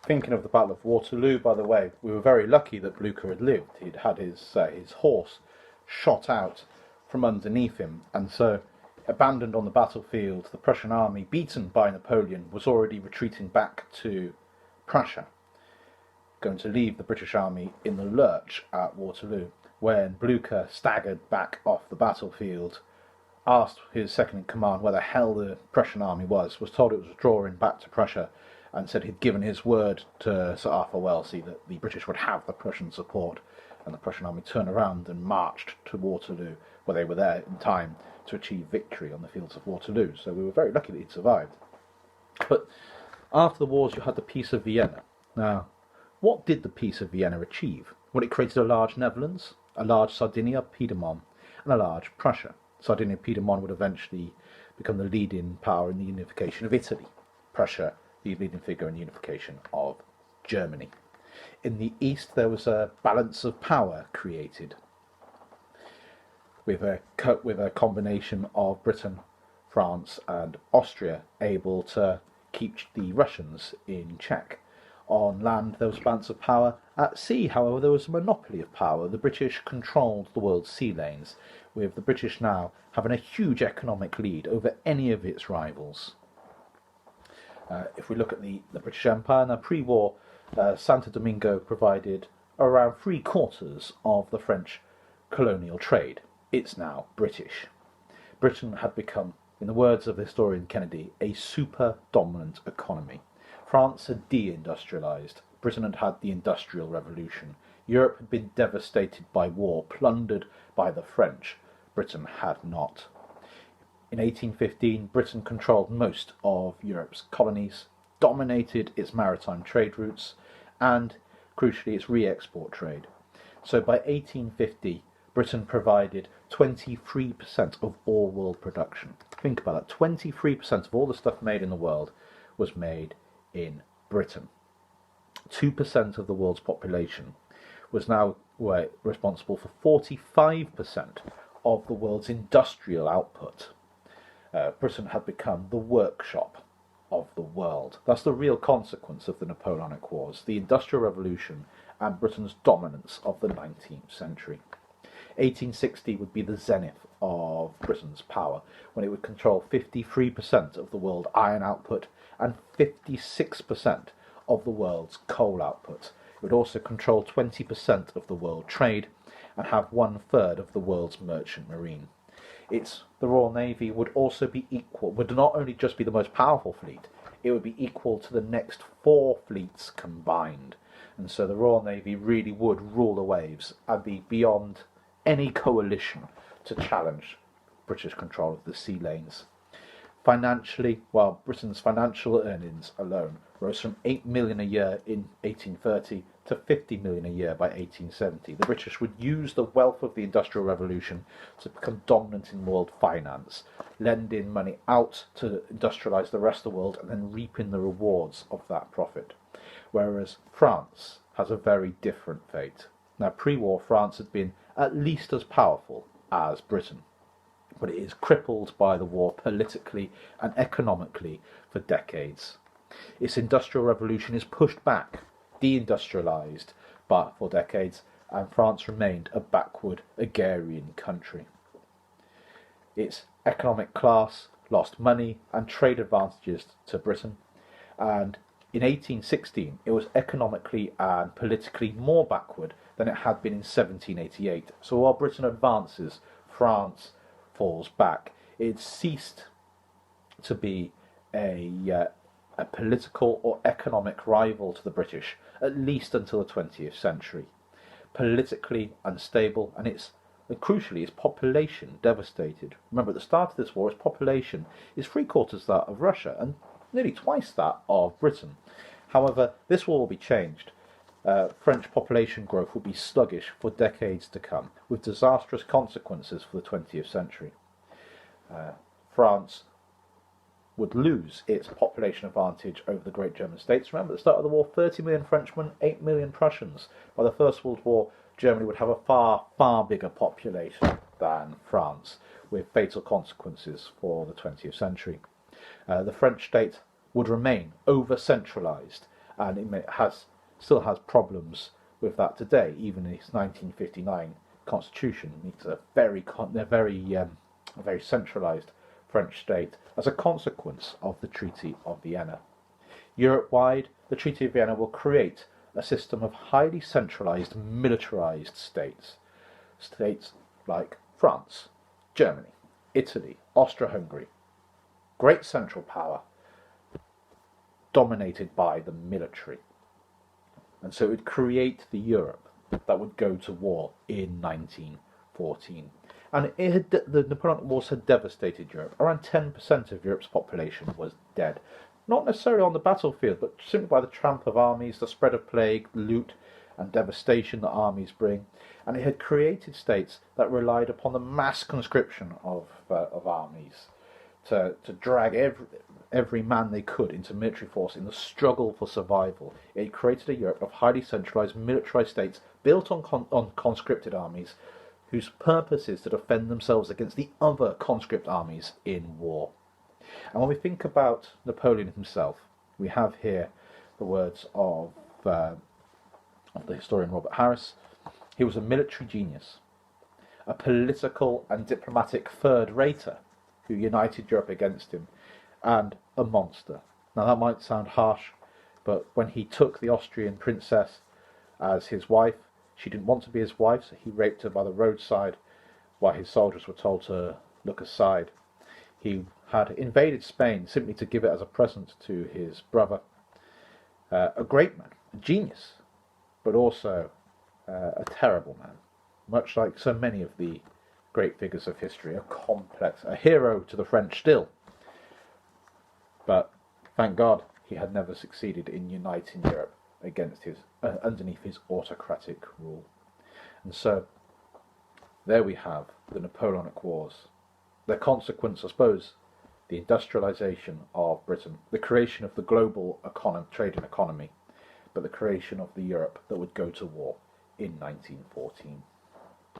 Thinking of the Battle of Waterloo, by the way, we were very lucky that Blucher had lived. He'd had his horse shot out from underneath him, and so, abandoned on the battlefield, the Prussian army, beaten by Napoleon, was already retreating back to Prussia, going to leave the British army in the lurch at Waterloo, when Blucher staggered back off the battlefield, asked his second-in-command where the hell the Prussian army was told it was drawing back to Prussia, and said he'd given his word to Sir Arthur Wellesley that the British would have the Prussian support, and the Prussian army turned around and marched to Waterloo, where they were there in time to achieve victory on the fields of Waterloo. So we were very lucky that he'd survived. But after the wars, you had the Peace of Vienna. Now, what did the Peace of Vienna achieve? Well, it created a large Netherlands, a large Sardinia, Piedmont, and a large Prussia. Sardinia and Piedmont would eventually become the leading power in the unification of Italy. Prussia, the leading figure in the unification of Germany. In the east, there was a balance of power created, with a combination of Britain, France, and Austria able to keep the Russians in check. On land, there was a balance of power. At sea, however, there was a monopoly of power. The British controlled the world's sea lanes, with the British now having a huge economic lead over any of its rivals. If we look at the British Empire, now pre-war, Santo Domingo provided around 3/4 of the French colonial trade. It's now British. Britain had become, in the words of the historian Kennedy, a super-dominant economy. France had deindustrialised. Britain had had the Industrial Revolution. Europe had been devastated by war, plundered by the French. Britain had not. In 1815, Britain controlled most of Europe's colonies, dominated its maritime trade routes, and, crucially, its re-export trade. So by 1850, Britain provided 23% of all world production. Think about that. 23% of all the stuff made in the world was made in Britain. 2% of the world's population was now responsible for 45% of the world's industrial output. Britain had become the workshop of the world. That's the real consequence of the Napoleonic Wars, the Industrial Revolution and Britain's dominance of the 19th century. 1860 would be the zenith of Britain's power, when it would control 53% of the world iron output and 56% of the world's coal output. It would also control 20% of the world trade and have 1/3 of the world's merchant marine. The Royal Navy would also be would not only just be the most powerful fleet, it would be equal to the next 4 fleets combined. And so the Royal Navy really would rule the waves and be beyond any coalition to challenge British control of the sea lanes. Financially, Britain's financial earnings alone rose from 8 million a year in 1830 to 50 million a year by 1870. The British would use the wealth of the Industrial Revolution to become dominant in world finance, lending money out to industrialise the rest of the world and then reaping the rewards of that profit. Whereas France has a very different fate. Now, pre-war, France had been at least as powerful as Britain, but it is crippled by the war politically and economically for decades. Its industrial revolution is pushed back, deindustrialised for decades, and France remained a backward agrarian country. Its economic class lost money and trade advantages to Britain, and in 1816 it was economically and politically more backward than it had been in 1788. So while Britain advances, France falls back. It ceased to be a political or economic rival to the British, at least until the 20th century. Politically unstable, and crucially, its population devastated. Remember, at the start of this war, its population is 3/4 that of Russia and nearly twice that of Britain. However, this will all be changed. French population growth will be sluggish for decades to come, with disastrous consequences for the 20th century. France would lose its population advantage over the great German states. Remember, at the start of the war, 30 million Frenchmen, 8 million Prussians. By the First World War, Germany would have a far, far bigger population than France, with fatal consequences for the 20th century. The French state would remain over-centralised, and still has problems with that today. Even its 1959 constitution needs a very centralised French state as a consequence of the Treaty of Vienna. Europe-wide, the Treaty of Vienna will create a system of highly centralised, militarised states. States like France, Germany, Italy, Austria-Hungary. Great central power dominated by the military. And so it would create the Europe that would go to war in 1914. And the Napoleonic Wars had devastated Europe. Around 10% of Europe's population was dead. Not necessarily on the battlefield, but simply by the tramp of armies, the spread of plague, loot, and devastation that armies bring. And it had created states that relied upon the mass conscription of armies to drag every man they could into military force in the struggle for survival. It created a Europe of highly centralised, militarised states built on conscripted armies whose purpose is to defend themselves against the other conscript armies in war. And when we think about Napoleon himself, we have here the words of the historian Robert Harris. He was a military genius, a political and diplomatic third-rater who united Europe against him, and a monster. Now that might sound harsh, but when he took the Austrian princess as his wife, she didn't want to be his wife, so he raped her by the roadside while his soldiers were told to look aside. He had invaded Spain simply to give it as a present to his brother. A great man, a genius, but also a terrible man, much like so many of the great figures of history, a hero to the French still. But thank God he had never succeeded in uniting Europe against underneath his autocratic rule. And so there we have the Napoleonic Wars. Their consequence, I suppose, the industrialisation of Britain, the creation of the global trade and economy, but the creation of the Europe that would go to war in 1914.